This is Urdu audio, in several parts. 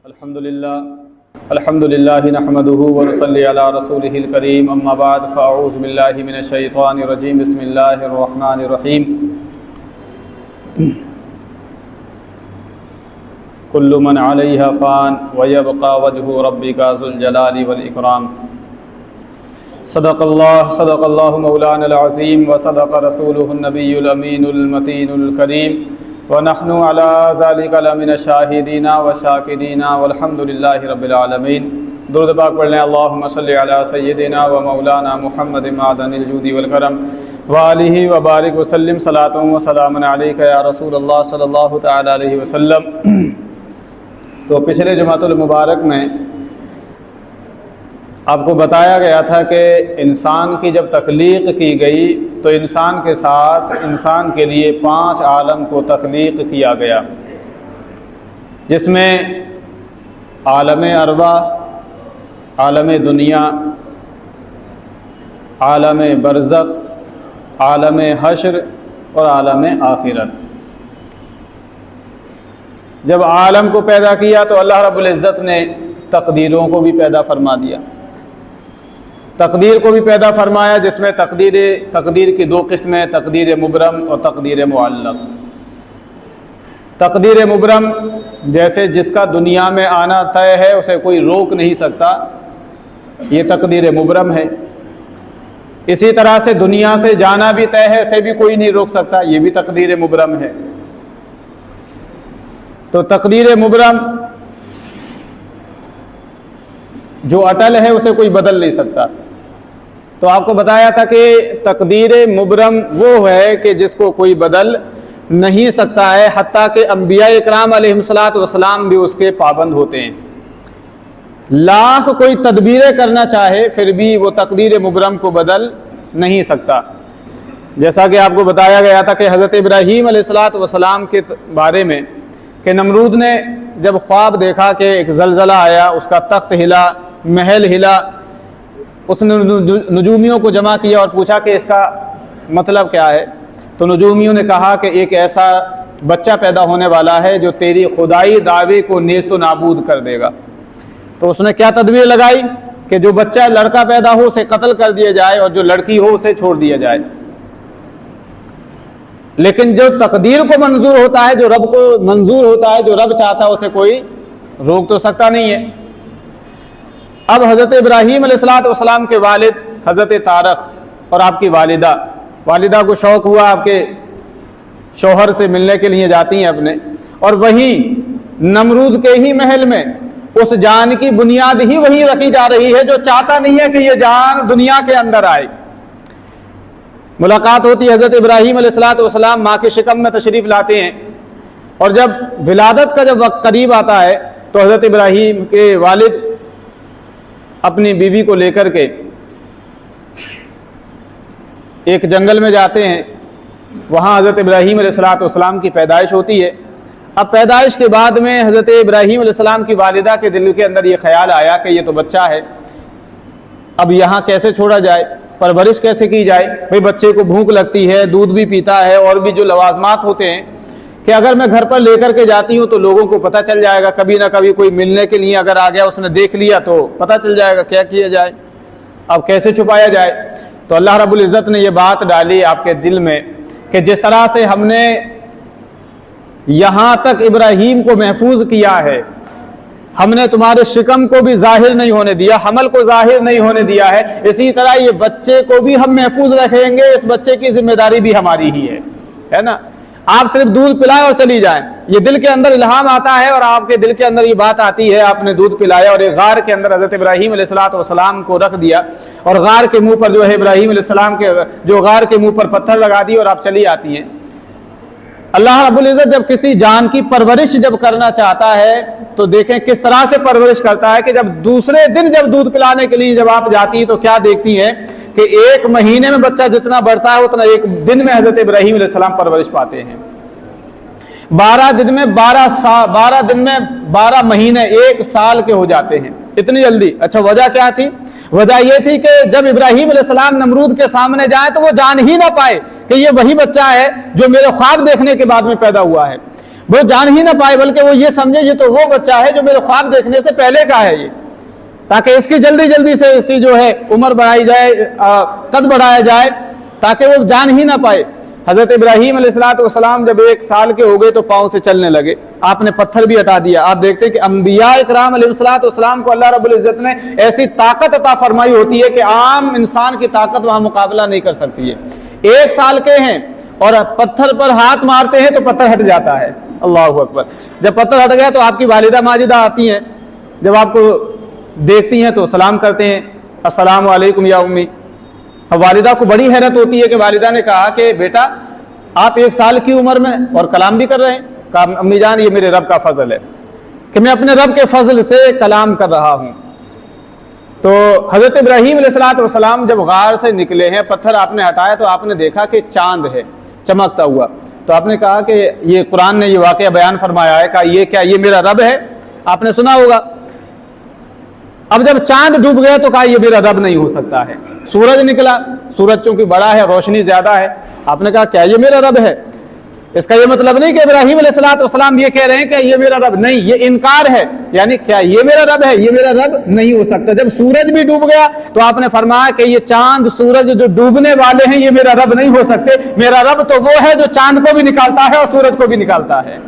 الحمد للہ نحمده ونصلی علی رسولہ الکریم اما بعد فاعوذ باللہ من الشیطان الرجیم بسم اللہ الرحمن الرحیم کل من علیہا فان ویبقى وجہ ربک ذو الجلال والاکرام صدق اللہ مولانا العظیم وصدق رسولہ النبی الامین المتین الکریم ونحن على ذلك لمن الشاہدین والشاکرین والحمد للہ رب العالمین۔ درود پاک پڑھ لیں۔ اللہم صلی علی سیدنا و مولانا محمد معدن الجود والکرم وآلہ وبارک وسلم صلاۃ و سلام علیک یا رسول اللہ صلی اللہ تعالی علیہ وسلم۔ تو پچھلے جمعۃ المبارک میں آپ کو بتایا گیا تھا کہ انسان کی جب تخلیق کی گئی تو انسان کے ساتھ انسان کے لیے 5 عالم کو تخلیق کیا گیا، جس میں عالم ارواح، عالم دنیا، عالم برزخ، عالم حشر اور عالم آخرت۔ جب عالم کو پیدا کیا تو اللہ رب العزت نے تقدیروں کو بھی پیدا فرما دیا، تقدیر کو بھی پیدا فرمایا، جس میں تقدیر کی 2 قسمیں، تقدیر مبرم اور تقدیر معلق۔ تقدیر مبرم جیسے جس کا دنیا میں آنا طے ہے، اسے کوئی روک نہیں سکتا، یہ تقدیر مبرم ہے۔ اسی طرح سے دنیا سے جانا بھی طے ہے، اسے بھی کوئی نہیں روک سکتا، یہ بھی تقدیر مبرم ہے۔ تو تقدیر مبرم جو اٹل ہے اسے کوئی بدل نہیں سکتا۔ تو آپ کو بتایا تھا کہ تقدیر مبرم وہ ہے کہ جس کو کوئی بدل نہیں سکتا ہے، حتیٰ کہ انبیاء اکرام علیہ الصلوۃ والسلام بھی اس کے پابند ہوتے ہیں۔ لاکھ کوئی تدبیریں کرنا چاہے پھر بھی وہ تقدیر مبرم کو بدل نہیں سکتا۔ جیسا کہ آپ کو بتایا گیا تھا کہ حضرت ابراہیم علیہ الصلوۃ والسلام کے بارے میں کہ نمرود نے جب خواب دیکھا کہ ایک زلزلہ آیا، اس کا تخت ہلا، محل ہلا، اس نے نجومیوں کو جمع کیا اور پوچھا کہ اس کا مطلب کیا ہے؟ تو نجومیوں نے کہا کہ ایک ایسا بچہ پیدا ہونے والا ہے جو تیری خدائی دعوے کو نیست و نابود کر دے گا۔ تو اس نے کیا تدبیر لگائی کہ جو بچہ لڑکا پیدا ہو اسے قتل کر دیا جائے اور جو لڑکی ہو اسے چھوڑ دیا جائے۔ لیکن جو تقدیر کو منظور ہوتا ہے، جو رب کو منظور ہوتا ہے، جو رب چاہتا ہے، اسے کوئی روک تو سکتا نہیں ہے۔ اب حضرت ابراہیم علیہ السلام کے والد حضرت طارق اور آپ کی والدہ کو شوق ہوا، آپ کے شوہر سے ملنے کے لیے جاتی ہیں اپنے، اور وہیں نمرود کے ہی محل میں اس جان کی بنیاد ہی وہی رکھی جا رہی ہے جو چاہتا نہیں ہے کہ یہ جان دنیا کے اندر آئے۔ ملاقات ہوتی ہے، حضرت ابراہیم علیہ السلام ماں کے شکم میں تشریف لاتے ہیں، اور جب ولادت کا جب وقت قریب آتا ہے تو حضرت ابراہیم کے والد اپنی بیوی کو لے کر کے ایک جنگل میں جاتے ہیں۔ وہاں حضرت ابراہیم علیہ السلام کی پیدائش ہوتی ہے۔ اب پیدائش کے بعد میں حضرت ابراہیم علیہ السلام کی والدہ کے دل کے اندر یہ خیال آیا کہ یہ تو بچہ ہے، اب یہاں کیسے چھوڑا جائے، پرورش کیسے کی جائے؟ بھئی بچے کو بھوک لگتی ہے، دودھ بھی پیتا ہے، اور بھی جو لوازمات ہوتے ہیں کہ اگر میں گھر پر لے کر کے جاتی ہوں تو لوگوں کو پتہ چل جائے گا، کبھی نہ کبھی کوئی ملنے کے لیے اگر آ گیا، اس نے دیکھ لیا تو پتہ چل جائے گا، کیا کیا جائے، اب کیسے چھپایا جائے؟ تو اللہ رب العزت نے یہ بات ڈالی آپ کے دل میں کہ جس طرح سے ہم نے یہاں تک ابراہیم کو محفوظ کیا ہے، ہم نے تمہارے شکم کو بھی ظاہر نہیں ہونے دیا، حمل کو ظاہر نہیں ہونے دیا ہے، اسی طرح یہ بچے کو بھی ہم محفوظ رکھیں گے، اس بچے کی ذمہ داری بھی ہماری ہی ہے نا؟ آپ صرف دودھ پلائیں اور چلی جائیں، یہ دل کے اندر الہام آتا ہے اور آپ کے دل کے اندر یہ بات آتی ہے، آپ نے دودھ پلایا اور ایک غار کے اندر حضرت ابراہیم علیہ السلام کو رکھ دیا، اور غار کے منہ پر جو ہے ابراہیم علیہ السلام کے جو غار کے منہ پر پتھر لگا دیے اور آپ چلی آتی ہیں۔ اللہ رب العزت جب کسی جان کی پرورش جب کرنا چاہتا ہے تو دیکھیں کس طرح سے پرورش کرتا ہے کہ جب دوسرے دن جب دودھ پلانے کے لیے جب آپ جاتی ہیں تو کیا دیکھتی ہیں کہ 1 مہینے میں بچہ جتنا بڑھتا ہے اتنا 1 دن میں حضرت ابراہیم علیہ السلام پرورش پاتے ہیں۔ 12 دن میں 12 مہینے 1 سال کے ہو جاتے ہیں، اتنی جلدی۔ اچھا وجہ کیا تھی؟ وجہ یہ تھی کہ جب ابراہیم علیہ السلام نمرود کے سامنے جائیں تو وہ جان ہی نہ پائے کہ یہ وہی بچہ ہے جو میرے خواب دیکھنے کے بعد میں پیدا ہوا ہے۔ وہ جان ہی نہ پائے، بلکہ وہ یہ سمجھے یہ تو وہ بچہ ہے جو میرے خواب دیکھنے سے پہلے کا ہے یہ، تاکہ اس کی جلدی جلدی سے اس کی جو ہے عمر بڑھائی جائے، قد بڑھایا جائے، تاکہ وہ جان ہی نہ پائے۔ حضرت ابراہیم علیہ السلام جب 1 سال کے ہو گئے تو پاؤں سے چلنے لگے، آپ نے پتھر بھی ہٹا دیا۔ آپ دیکھتے ہیں کہ انبیاء اکرام علیہ السلام کو اللہ رب العزت نے ایسی طاقت عطا فرمائی ہوتی ہے کہ عام انسان کی طاقت وہاں مقابلہ نہیں کر سکتی ہے۔ 1 سال کے ہیں اور پتھر پر ہاتھ مارتے ہیں تو پتھر ہٹ جاتا ہے، اللہ اکبر۔ جب پتھر ہٹ گیا تو آپ کی والدہ ماجدہ آتی ہیں، جب آپ کو دیکھتی ہیں تو سلام کرتے ہیں، السلام علیکم یا امی۔ اب والدہ کو بڑی حیرت ہوتی ہے کہ والدہ نے کہا کہ بیٹا آپ 1 سال کی عمر میں اور کلام بھی کر رہے ہیں؟ کہا امی جان یہ میرے رب کا فضل ہے کہ میں اپنے رب کے فضل سے کلام کر رہا ہوں۔ تو حضرت ابراہیم علیہ السلام جب غار سے نکلے ہیں، پتھر آپ نے ہٹایا تو آپ نے دیکھا کہ چاند ہے چمکتا ہوا، تو آپ نے کہا کہ یہ قرآن نے یہ واقعہ بیان فرمایا ہے، کہا یہ کیا یہ میرا رب ہے؟ آپ نے سنا ہوگا۔ اب جب چاند ڈوب گیا تو کہا یہ میرا رب نہیں ہو سکتا ہے۔ سورج نکلا، سورج چونکہ بڑا ہے، روشنی زیادہ ہے، آپ نے کہا کیا یہ میرا رب ہے؟ اس کا یہ مطلب نہیں کہ ابراہیم علیہ السلام یہ کہہ رہے ہیں کہ یہ میرا رب نہیں، یہ انکار ہے، یعنی کیا یہ میرا رب ہے؟ یہ میرا رب نہیں ہو سکتا۔ جب سورج بھی ڈوب گیا تو آپ نے فرمایا کہ یہ چاند سورج جو ڈوبنے والے ہیں یہ میرا رب نہیں ہو سکتے، میرا رب تو وہ ہے جو چاند کو بھی نکالتا ہے اور سورج کو بھی نکالتا ہے۔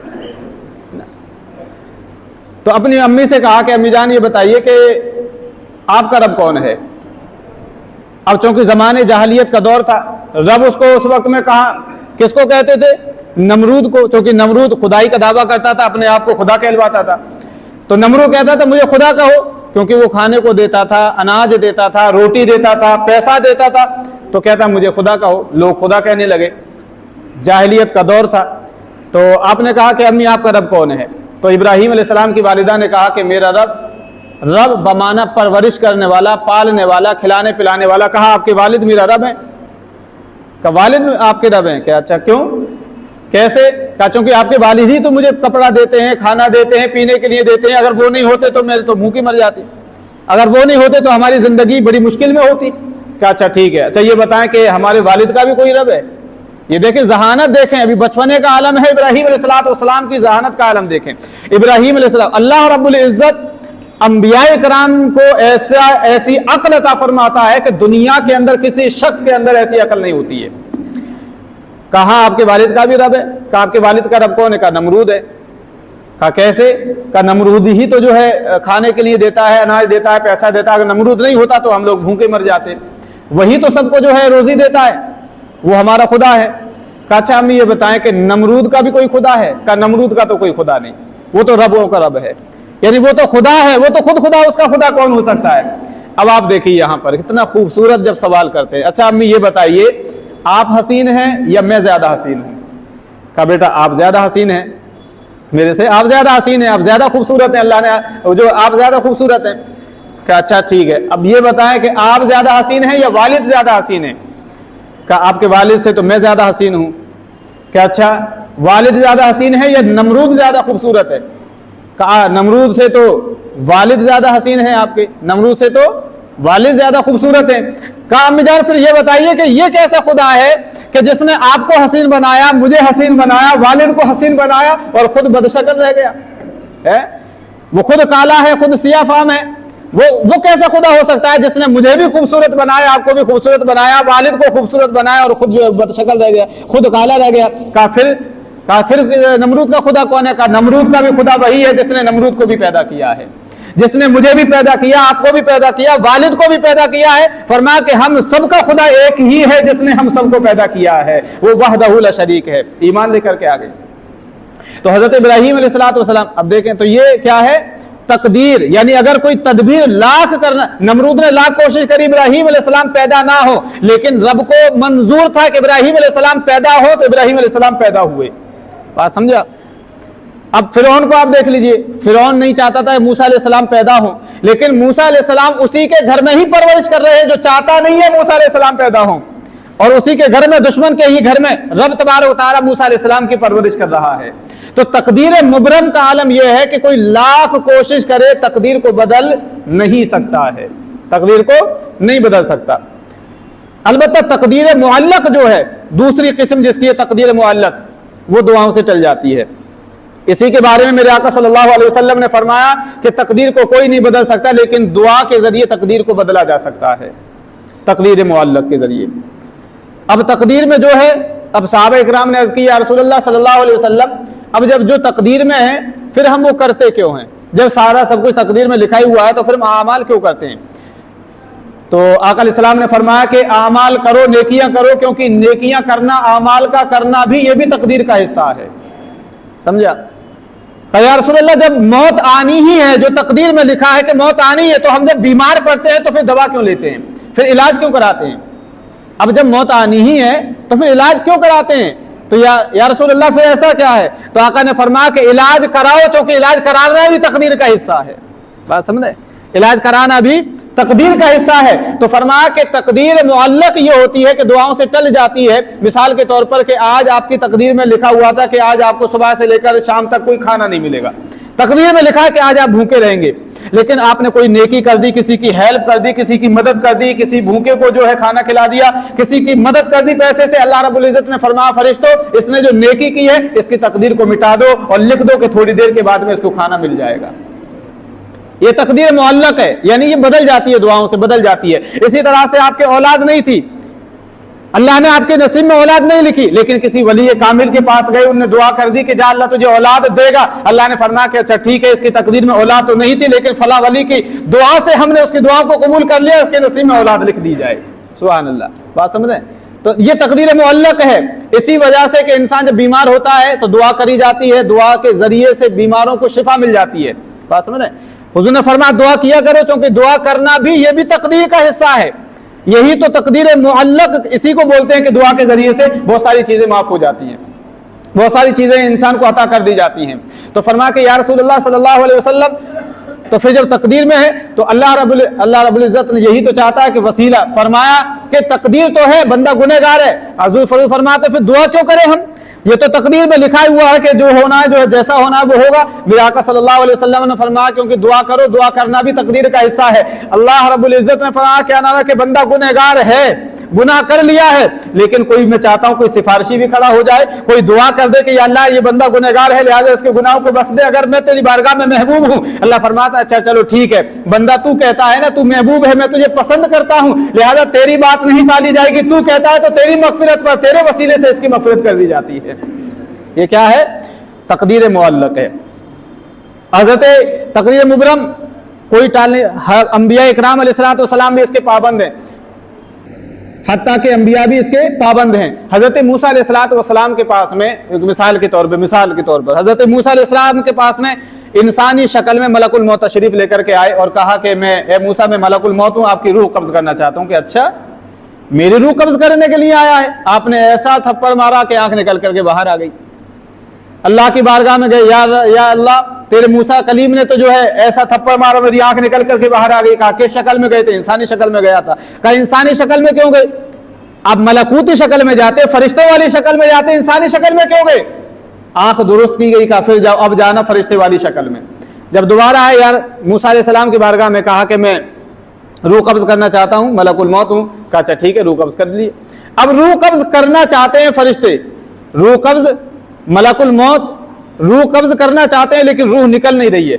تو اپنی امی سے کہا کہ امی جان یہ بتائیے کہ آپ کا رب کون ہے؟ اب چونکہ زمانے جاہلیت کا دور تھا، رب اس کو اس وقت میں کہا کس کو کہتے تھے؟ نمرود کو، چونکہ نمرود خدائی کا دعویٰ کرتا تھا، اپنے آپ کو خدا کہلواتا تھا۔ تو نمرود کہتا تھا مجھے خدا کہو، کیونکہ وہ کھانے کو دیتا تھا، اناج دیتا تھا، روٹی دیتا تھا، پیسہ دیتا تھا، تو کہتا مجھے خدا کہو۔ لوگ خدا کہنے لگے، جاہلیت کا دور تھا۔ تو آپ نے کہا کہ امی آپ کا رب کون ہے؟ تو ابراہیم علیہ السلام کی والدہ نے کہا کہ میرا رب بمانا پرورش کرنے والا، پالنے والا، کھلانے پلانے والا۔ کہا آپ کے والد میرا رب ہیں؟ کہا والد آپ کے رب ہیں؟ کہ اچھا کیوں، کیسے؟ کہا چونکہ آپ کے والد ہی تو مجھے کپڑا دیتے ہیں، کھانا دیتے ہیں، پینے کے لیے دیتے ہیں، اگر وہ نہیں ہوتے تو میں تو بھوکی مر جاتی، اگر وہ نہیں ہوتے تو ہماری زندگی بڑی مشکل میں ہوتی۔ کہا اچھا ٹھیک ہے، اچھا یہ بتائیں کہ ہمارے والد کا بھی کوئی رب ہے؟ یہ دیکھیں ذہانت، دیکھیں ابھی بچپنے کا عالم ہے ابراہیم علیہ السلام کی ذہانت کا عالم دیکھیں۔ ابراہیم علیہ السلام، اللہ رب العزت انبیاء کرام کو ایسی عقل عطا فرماتا ہے کہ دنیا کے اندر کسی شخص کے اندر ایسی عقل نہیں ہوتی ہے۔ کہا آپ کے والد کا بھی رب ہے؟ کہا آپ کے والد کا رب کون ہے؟ کہا نمرود ہے۔ کہا کیسے؟ کہا نمرود ہی تو جو ہے کھانے کے لیے دیتا ہے، اناج دیتا ہے، پیسہ دیتا ہے، اگر نمرود نہیں ہوتا تو ہم لوگ بھوکے مر جاتے، وہی تو سب کو جو ہے روزی دیتا ہے، وہ ہمارا خدا ہے۔ کہا اچھا امی یہ بتائیں کہ نمرود کا بھی کوئی خدا ہے؟ کہا نمرود کا تو کوئی خدا نہیں، وہ تو ربوں کا رب ہے، یعنی وہ تو خدا ہے، وہ تو خود خدا، اس کا خدا کون ہو سکتا ہے؟ اب آپ دیکھیے یہاں پر کتنا خوبصورت جب سوال کرتے ہیں، اچھا امی یہ بتائیے آپ حسین ہیں یا میں زیادہ حسین ہوں؟ کہا بیٹا آپ زیادہ حسین ہیں میرے سے، آپ زیادہ حسین ہیں، آپ زیادہ خوبصورت ہیں، اللہ نے جو آپ زیادہ خوبصورت ہیں۔ کہا اچھا ٹھیک ہے، اب یہ بتائیں کہ آپ زیادہ حسین ہیں یا والد زیادہ حسین ہیں؟ کہا آپ کے والد سے تو میں زیادہ حسین ہوں۔ کہا اچھا والد زیادہ حسین ہے یا نمرود زیادہ خوبصورت ہے؟ کہا نمرود سے تو والد زیادہ حسین ہیں آپ کے، نمرود سے تو والد زیادہ خوبصورت ہیں۔ کہا امی جان پھر یہ بتائیے کہ یہ کیسا خدا ہے کہ جس نے آپ کو حسین بنایا، مجھے حسین بنایا، والد کو حسین بنایا اور خود بدشکل رہ گیا ہے؟ وہ خود کالا ہے، خود سیاہ فام ہے، وہ کیسا خدا ہو سکتا ہے جس نے مجھے بھی خوبصورت بنایا، آپ کو بھی خوبصورت بنایا، والد کو خوبصورت بنایا اور خود جو بدشکل رہ گیا، خود کالا رہ گیا؟ کہا پھر نمرود کا خدا کون ہے؟ کہا نمرود کا بھی خدا وہی ہے جس نے نمرود کو بھی پیدا کیا ہے، جس نے مجھے بھی پیدا کیا، آپ کو بھی پیدا کیا، والد کو بھی پیدا کیا ہے۔ فرمایا کہ ہم سب کا خدا ایک ہی ہے جس نے ہم سب کو پیدا کیا ہے، وہ وحدہ لا شریک ہے۔ ایمان لے کر کے آگے تو حضرت ابراہیم علیہ السلام، اب دیکھیں تو یہ کیا ہے؟ تقدیر، یعنی اگر کوئی تدبیر لاکھ کرنا، نمرود نے لاکھ کوشش کری ابراہیم علیہ السلام پیدا نہ ہو، لیکن رب کو منظور تھا کہ ابراہیم علیہ السلام پیدا ہو، تو ابراہیم علیہ السلام پیدا ہوئے۔ بات سمجھا؟ اب فرعون کو آپ دیکھ لیجئے، فرعون نہیں چاہتا تھا موسیٰ علیہ السلام پیدا ہو، لیکن موسیٰ علیہ السلام اسی کے گھر میں ہی پرورش کر رہے ہیں جو چاہتا نہیں ہے موسیٰ علیہ السلام پیدا ہوں، اور اسی کے گھر میں، دشمن کے ہی گھر میں رب تبارک و تعالیٰ موسیٰ علیہ السلام کی پرورش کر رہا ہے۔ تو تقدیر مبرم کا عالم یہ ہے کہ کوئی لاکھ کوشش کرے تقدیر کو بدل نہیں سکتا ہے، تقدیر کو نہیں بدل سکتا۔ البتہ تقدیر معلق جو ہے، دوسری قسم جس کی ہے تقدیر معلق، وہ دعاؤں سے ٹل جاتی ہے۔ اسی کے بارے میں میرے آقا صلی اللہ علیہ وسلم نے فرمایا کہ تقدیر کو کوئی نہیں بدل سکتا، لیکن دعا کے ذریعے تقدیر کو بدلا جا سکتا ہے، تقدیر معلق کے ذریعے۔ اب تقدیر میں جو ہے، اب صحابہ اکرام نے عرض کی یا رسول اللہ صلی اللہ علیہ وسلم، اب جب جو تقدیر میں ہے پھر ہم وہ کرتے کیوں ہیں؟ جب سارا سب کچھ تقدیر میں لکھا ہی ہوا ہے تو پھر ہم اعمال کیوں کرتے ہیں؟ تو آقا علیہ السلام نے فرمایا کہ اعمال کرو، نیکیاں کرو، کیونکہ نیکیاں کرنا، اعمال کا کرنا بھی یہ بھی تقدیر کا حصہ ہے۔ سمجھا؟ کہ یا رسول اللہ جب موت آنی ہی ہے، جو تقدیر میں لکھا ہے کہ موت آنی ہے، تو ہم جب بیمار پڑتے ہیں تو پھر دوا کیوں لیتے ہیں؟ پھر علاج کیوں کراتے ہیں؟ اب جب موت آنی ہی ہے تو پھر علاج کیوں کراتے ہیں؟ تو یا رسول اللہ پھر ایسا کیا ہے؟ تو آقا نے فرمایا کہ علاج کراؤ، چونکہ علاج کرانا بھی تقدیر کا حصہ ہے۔ بات سمجھے؟ علاج کرانا بھی تقدیر کا حصہ ہے۔ تو فرمایا کہ تقدیر معلق یہ ہوتی ہے کہ دعاؤں سے ٹل جاتی ہے۔ مثال کے طور پر کہ آج آپ کی تقدیر میں لکھا ہوا تھا کہ آج آپ کو صبح سے لے کر شام تک کوئی کھانا نہیں ملے گا، تقدیر میں لکھا ہے کہ آج آپ بھوکے رہیں گے، لیکن آپ نے کوئی نیکی کر دی، کسی کی ہیلپ کر دی، کسی کی مدد کر دی، کسی بھوکے کو جو ہے کھانا کھلا دیا، کسی کی مدد کر دی پیسے سے، اللہ رب العزت نے فرمایا فرشتوں اس نے جو نیکی کی ہے اس کی تقدیر کو مٹا دو اور لکھ دو کہ تھوڑی دیر کے بعد میں اس کو کھانا مل جائے گا۔ یہ تقدیر معلق ہے، یعنی یہ بدل جاتی ہے، دعاؤں سے بدل جاتی ہے۔ اسی طرح سے آپ کے اولاد نہیں تھی، اللہ نے آپ کے نصیب میں اولاد نہیں لکھی، لیکن کسی ولی کامل کے پاس گئے، انہوں نے دعا کر دی کہ جا اللہ تجھے اولاد دے گا، اللہ نے فرمایا کہ اچھا ٹھیک ہے، اس کی تقدیر میں اولاد تو نہیں تھی، لیکن فلاں ولی کی دعا سے ہم نے اس کی دعا کو قبول کر لیا، اس کے نصیب میں اولاد لکھ دی جائے۔ سبحان اللہ، بات سمجھ رہے ہیں؟ تو یہ تقدیر معلق ہے۔ اسی وجہ سے کہ انسان جب بیمار ہوتا ہے تو دعا کری جاتی ہے، دعا کے ذریعے سے بیماروں کو شفا مل جاتی ہے۔ بات سمجھ رہے ہیں؟ حضور نے فرمایا دعا کیا کرو، چونکہ دعا کرنا بھی یہ بھی تقدیر کا حصہ ہے۔ یہی تو تقدیر معلق اسی کو بولتے ہیں کہ دعا کے ذریعے سے بہت ساری چیزیں معاف ہو جاتی ہیں، بہت ساری چیزیں انسان کو عطا کر دی جاتی ہیں۔ تو فرمایا کہ یا رسول اللہ صلی اللہ علیہ وسلم، تو پھر جب تقدیر میں ہے تو اللہ رب العزت نے یہی تو چاہتا ہے کہ وسیلہ، فرمایا کہ تقدیر تو ہے، بندہ گنہگار ہے، حضور فرماتے پھر دعا کیوں کریں ہم؟ یہ تو تقدیر میں لکھا ہوا ہے کہ جو ہونا ہے، جو جیسا ہونا ہے وہ ہوگا۔ میرے آقا صلی اللہ علیہ وسلم نے فرمایا کیونکہ دعا کرو، دعا کرنا بھی تقدیر کا حصہ ہے۔ اللہ رب العزت نے فرمایا کیا نام ہے کہ بندہ گنہگار ہے، گناہ کر لیا ہے، لیکن کوئی میں چاہتا ہوں کوئی سفارشی بھی کھڑا ہو جائے، کوئی دعا کر دے کہ یا اللہ یہ بندہ گنہگار ہے، لہٰذا اس کے گناہوں کو بخش دے، اگر میں تیری بارگاہ میں محبوب ہوں۔ اللہ فرماتا ہے اچھا چلو ٹھیک ہے، بندہ تو کہتا ہے نا تو محبوب ہے، میں تجھے پسند کرتا ہوں، لہٰذا تیری بات نہیں ٹالی جائے گی، تو کہتا ہے تو تیری مغفرت پر، تیرے وسیلے سے اس کی مغفرت کر دی جاتی ہے۔ یہ کیا ہے؟ تقدیر معلق ہے۔ حضرت تقدیر مبرم کوئی ٹالنے، انبیاء اکرام علیہ الصلوۃ والسلام بھی اس کے پابند ہیں، حتیٰ کہ انبیاء بھی اس کے پابند ہیں۔ حضرت موسیٰ علیہ الصلوۃ والسلام کے پاس میں مثال کے طور پر حضرت موسیٰ علیہ السلام کے پاس میں انسانی شکل میں ملک الموت تشریف لے کر کے آئے اور کہا کہ اے موسیٰ میں ملک الموت ہوں، آپ کی روح قبض کرنا چاہتا ہوں۔ کہ اچھا میری روح قبض کرنے کے لیے آیا ہے؟ آپ نے ایسا تھپڑ مارا کہ آنکھ نکل کر کے باہر آ گئی۔ اللہ کی بارگاہ میں گئے، یا اللہ تیرے موسیٰ کلیم نے تو جو ہے ایسا تھپڑ مارا میری آنکھ نکل کر کے باہر آ گئی۔ کہا کس شکل میں گئے تھے؟ انسانی شکل میں گیا تھا۔ کہا انسانی شکل میں کیوں گئے؟ اب ملکوتی شکل میں جاتے، فرشتوں والی شکل میں جاتے، انسانی شکل میں کیوں گئے؟ آنکھ درست کی گئی۔ کہا پھر جاؤ، اب جانا فرشتے والی شکل میں۔ جب دوبارہ آئے یار موسیٰ علیہ السلام کی بارگاہ میں، کہا کہ میں روح قبض کرنا چاہتا ہوں، ملک الموت ہوں۔ کہا اچھا ٹھیک ہے، روح قبض کر لیے۔ اب روح قبض کرنا چاہتے ہیں فرشتے، روح قبض ملک الموت روح قبض کرنا چاہتے ہیں، لیکن روح نکل نہیں رہی ہے،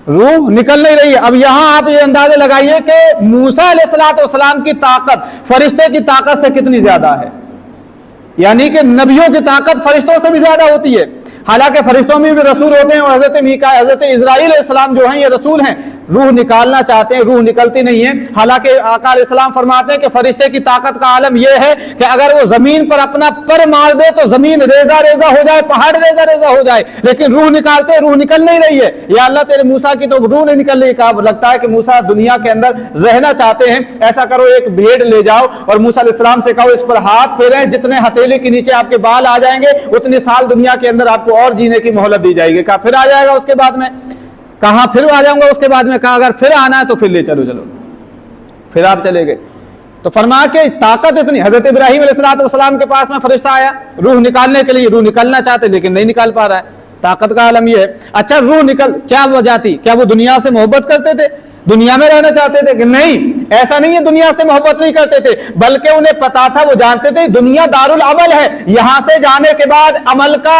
روح نکل نہیں رہی ہے۔ اب یہاں آپ یہ اندازے لگائیے کہ موسیٰ علیہ الصلوۃ والسلام کی طاقت فرشتے کی طاقت سے کتنی زیادہ ہے، یعنی کہ نبیوں کی طاقت فرشتوں سے بھی زیادہ ہوتی ہے۔ حالانکہ فرشتوں میں بھی رسول ہوتے ہیں، اور حضرت میکائیل، حضرت اسرائیل علیہ السلام جو ہیں یہ رسول ہیں، روح نکالنا چاہتے ہیں، روح نکلتی نہیں ہے۔ حالانکہ آقا علیہ السلام فرماتے ہیں کہ فرشتے کی طاقت کا عالم یہ ہے کہ اگر وہ زمین پر اپنا پر مار دے تو زمین ریزہ ریزہ ہو جائے، پہاڑ ریزہ ریزہ ہو جائے، لیکن روح نکالتے، روح نکل نہیں رہی ہے۔ یا اللہ تیرے موسیٰ کی تو روح نہیں نکل رہی۔ کہا لگتا ہے کہ موسیٰ دنیا کے اندر رہنا چاہتے ہیں، ایسا کرو ایک بھیڑ لے جاؤ اور موسیٰ علیہ السلام سے کہو اس پر ہاتھ پھیریں، جتنے ہتھیلی کے نیچے آپ کے بال آ جائیں گے اتنے سال دنیا کے اندر آپ کو اور جینے کی مہلت دی جائے گی۔ کہا پھر آ جائے گا اس کے بعد میں؟ کہاں پھر آ جاؤں گا اس کے بعد میں؟ کہا اگر پھر آنا ہے تو پھر لے چلو۔ پھر آپ چلے گئے تو فرمایا کہ طاقت اتنی۔ حضرت ابراہیم علیہ الصلوۃ والسلام کے پاس میں فرشتہ آیا روح نکالنے کے لیے، روح نکالنا چاہتے لیکن نہیں نکال پا رہا ہے۔ طاقت کا عالم یہ ہے۔ اچھا روح نکل، کیا وجہ تھی؟ کیا وہ دنیا سے محبت کرتے تھے، دنیا میں رہنا چاہتے تھے؟ کہ نہیں، ایسا نہیں ہے، دنیا سے محبت نہیں کرتے تھے، بلکہ انہیں پتا تھا، وہ جانتے تھے دنیا دار العمل ہے، یہاں سے جانے کے بعد عمل کا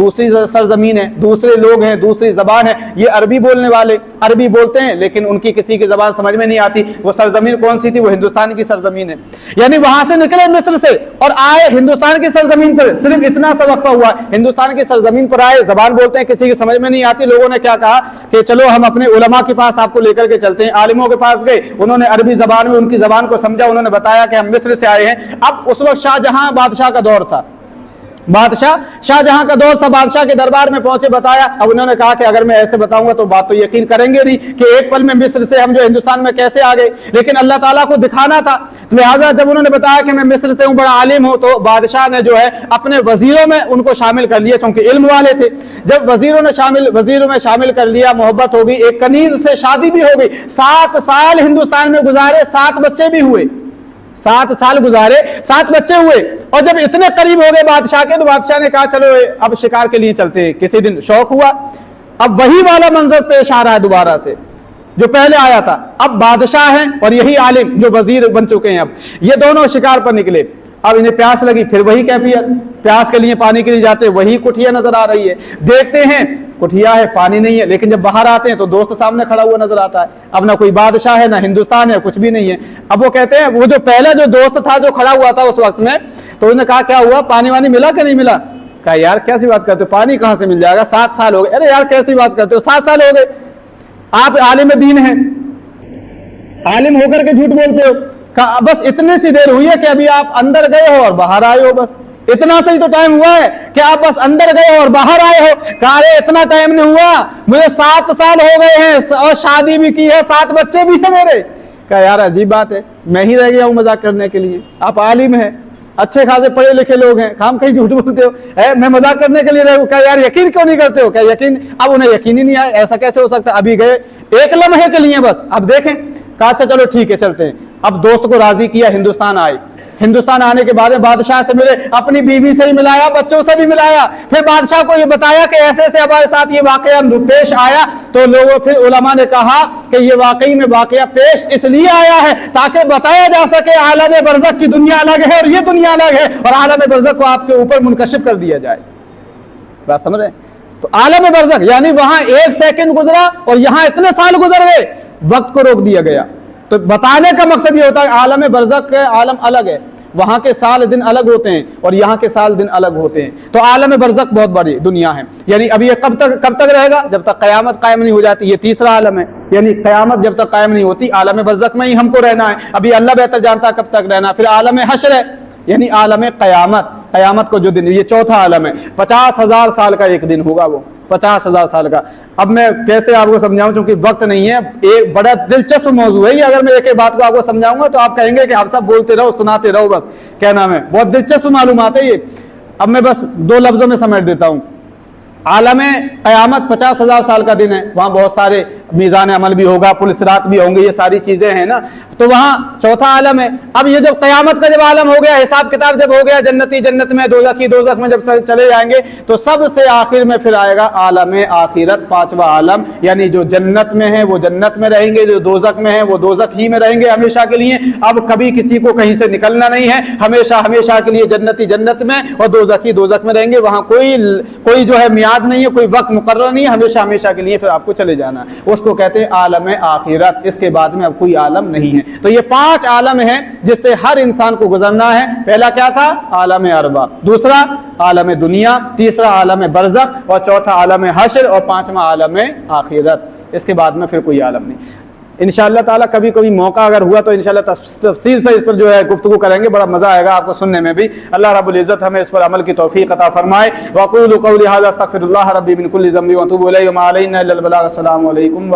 دوسری سرزمین ہے, دوسرے لوگ ہیں, دوسری زبان ہے. یہ عربی بولنے والے عربی بولتے ہیں لیکن ان کی کسی کی زبان سمجھ میں نہیں آتی. وہ سرزمین کون سی تھی؟ وہ ہندوستان کی سرزمین ہے. یعنی وہاں سے نکلے مصر سے اور آئے ہندوستان کی سرزمین پر, صرف اتنا سا وقفہ ہوا, ہندوستان کی سرزمین پر آئے, زبان بولتے ہیں, کسی کی سمجھ میں نہیں آتی. لوگوں نے کیا کہا کہ چلو ہم اپنے علماء کے پاس آپ کو لے کر کے چلتے ہیں. عالموں کے پاس گئے, انہوں نے عربی زبان میں ان کی زبان کو سمجھا, انہوں نے بتایا کہ ہم مصر سے آئے ہیں. اب اس وقت شاہ جہاں بادشاہ کا دور تھا, شاہ جہاں کا دور تھا. بادشاہ کے دربار میں پہنچے, بتایا. اب انہوں نے کہا کہ اگر میں ایسے بتاؤں گا تو بات تو یقین کریں گے نہیں کہ ایک پل میں مصر سے ہم جو ہندوستان میں کیسے آ گئے, لیکن اللہ تعالیٰ کو دکھانا تھا. لہٰذا جب انہوں نے بتایا کہ میں مصر سے ہوں, بڑا عالم ہوں, تو بادشاہ نے جو ہے اپنے وزیروں میں ان کو شامل کر لیا, کیونکہ علم والے تھے. جب وزیروں میں شامل کر لیا, محبت ہو گئی, ایک کنیز سے شادی بھی ہو گئی. 7 سال ہندوستان میں گزارے, 7 بچے بھی ہوئے. 7 سال گزارے, 7 بچے ہوئے. اور جب اتنے قریب ہو گئے بادشاہ کے, تو بادشاہ نے کہا چلو اب شکار کے لیے چلتے ہیں. کسی دن شوق ہوا, اب وہی والا منظر پیش آ رہا ہے دوبارہ سے جو پہلے آیا تھا. اب بادشاہ ہیں اور یہی عالم جو وزیر بن چکے ہیں. اب یہ دونوں شکار پر نکلے. اب انہیں پیاس لگی, پھر وہی کیفیت, پیاس کے لیے پانی کے لیے جاتے, وہی کٹھیا نظر آ رہی ہے. دیکھتے ہیں کٹھیا ہے, پانی نہیں ہے, لیکن جب باہر آتے ہیں تو دوست سامنے کھڑا ہوا نظر آتا ہے. اب نہ کوئی بادشاہ ہے, نہ ہندوستان ہے, کچھ بھی نہیں ہے. اب وہ کہتے ہیں, وہ جو پہلا جو دوست تھا جو کھڑا ہوا تھا اس وقت میں, تو انہوں نے کہا کیا ہوا, پانی وانی ملا کہ نہیں ملا؟ کہا یار کیسی بات کرتے ہو, پانی کہاں سے مل جائے گا, 7 سال ہو گئے. ارے یار کیسی بات کرتے ہو, 7 سال ہو گئے, آپ عالم دین ہیں, عالم ہو کر کے جھوٹ بولتے ہو. کہا بس اتنی سی دیر ہوئی ہے کہ ابھی آپ اندر گئے ہو اور باہر آئے ہو, بس اتنا صحیح تو ٹائم ہوا ہے کہ آپ بس اندر گئے اور باہر آئے ہو. کہا ارے اتنا ٹائم نہیں ہوا, مجھے 7 سال ہو گئے ہیں اور شادی بھی کی ہے, 7 بچے بھی ہیں میرے. کہا یار عجیب بات ہے, میں ہی رہ گیا ہوں مذاق کرنے کے لیے, آپ عالم ہیں, اچھے خاصے پڑھے لکھے لوگ ہیں, کام کہیں جھوٹ بولتے ہو, میں مذاق کرنے کے لیے رہ. کہا یار یقین کیوں نہیں کرتے ہو؟ کہا یقین. اب انہیں یقین ہی نہیں آیا, ایسا کیسے ہو سکتا, ابھی گئے 1 لمحے کے لیے بس, اب دیکھیں. کہا اچھا چلو ٹھیک ہے چلتے ہیں. اب دوست کو راضی کیا, ہندوستان آئے. ہندوستان آنے کے بعد بادشاہ سے ملے, اپنی بیوی سے ہی ملایا, بچوں سے بھی ملایا. پھر بادشاہ کو یہ بتایا کہ ایسے ایسے ہمارے ساتھ یہ واقعہ پیش آیا. تو لوگوں, پھر علماء نے کہا کہ یہ واقعی میں واقعہ پیش اس لیے آیا ہے تاکہ بتایا جا سکے عالم برزخ کی دنیا الگ ہے اور یہ دنیا الگ ہے, اور عالم برزخ کو آپ کے اوپر منکشف کر دیا جائے. بات سمجھ رہے ہیں؟ تو عالم برزخ یعنی وہاں 1 سیکنڈ گزرا اور یہاں اتنے سال گزر گئے, وقت کو روک دیا گیا. تو بتانے کا مقصد یہ ہوتا ہے عالم برزخ کا عالم الگ ہے, وہاں کے سال دن الگ ہوتے ہیں اور یہاں کے سال دن الگ ہوتے ہیں. تو عالم برزخ بہت بڑی دنیا ہے. یعنی اب یہ کب تک رہے گا؟ جب تک قیامت قائم نہیں ہو جاتی. یہ تیسرا عالم ہے, یعنی قیامت جب تک قائم نہیں ہوتی عالم برزخ میں ہی ہم کو رہنا ہے. ابھی اللہ بہتر جانتا ہے کب تک رہنا. پھر عالم حشر ہے, یعنی عالم قیامت کو جو دن, یہ چوتھا عالم ہے. 50,000 سال کا ایک دن ہوگا, وہ 50,000 سال کا. اب میں کیسے آپ کو سمجھاؤں, چونکہ وقت نہیں ہے. ایک بڑا دلچسپ موضوع ہے یہ, اگر میں ایک بات کو آپ کو سمجھاؤں گا تو آپ کہیں گے کہ آپ سب بولتے رہو, سناتے رہو, بس کیا نام ہے, بہت دلچسپ معلومات ہے یہ. اب میں بس 2 لفظوں میں سمیٹ دیتا ہوں. عالم قیامت 50,000 سال کا دن ہے, وہاں بہت سارے میزان عمل بھی ہوگا, پل صراط بھی ہوں گے, یہ ساری چیزیں ہیں نا. تو وہاں چوتھا عالم ہے. اب یہ جب قیامت کا جب عالم ہو گیا, حساب کتاب جب ہو گیا, جنتی جنت میں, دوزخی دوزخ میں جب چلے جائیں گے, تو سب سے آخر میں پھر آئے گا عالم آخرت, 5واں عالم. یعنی جو جنت میں ہیں وہ جنت میں رہیں گے, جو دوزخ میں ہیں وہ دوزخ ہی میں رہیں گے ہمیشہ کے لیے. اب کبھی کسی کو کہیں سے نکلنا نہیں ہے, ہمیشہ کے لیے جنتی جنت میں اور دوزخی دوزخ میں رہیں گے. وہاں کوئی جو ہے میعاد نہیں ہے, کوئی وقت مقرر نہیں ہے, ہمیشہ کے لیے پھر آپ کو چلے جانا ہے. اس کو کہتے ہیں عالم آخرت. اس کے بعد میں اب کوئی عالم نہیں ہے. تو یہ 5 عالم ہیں جس سے ہر انسان کو گزرنا ہے. پہلا کیا تھا؟ عالم اربع, دوسرا عالم دنیا, تیسرا عالم برزخ, اور چوتھا عالم حشر, اور 5واں عالم آخرت. اس کے بعد میں پھر کوئی عالم نہیں. انشاءاللہ تعالیٰ کبھی موقع اگر ہوا تو انشاءاللہ تفصیل سے اس پر جو ہے گفتگو کریں گے, بڑا مزہ آئے گا آپ کو سننے میں بھی. اللہ رب العزت ہمیں اس پر عمل کی توفیق عطا فرمائے. وَأَقُولُ قَوْلِي هَذَا أَسْتَغْفِرُ اللَّهَ رَبِّي مِنْ كُلِّ ذَنْبٍ وَأَتُوبُ إِلَيْهِ وَمَا عَلَيْنَا إِلَّا الْبَلَاغُ. السلام علیکم.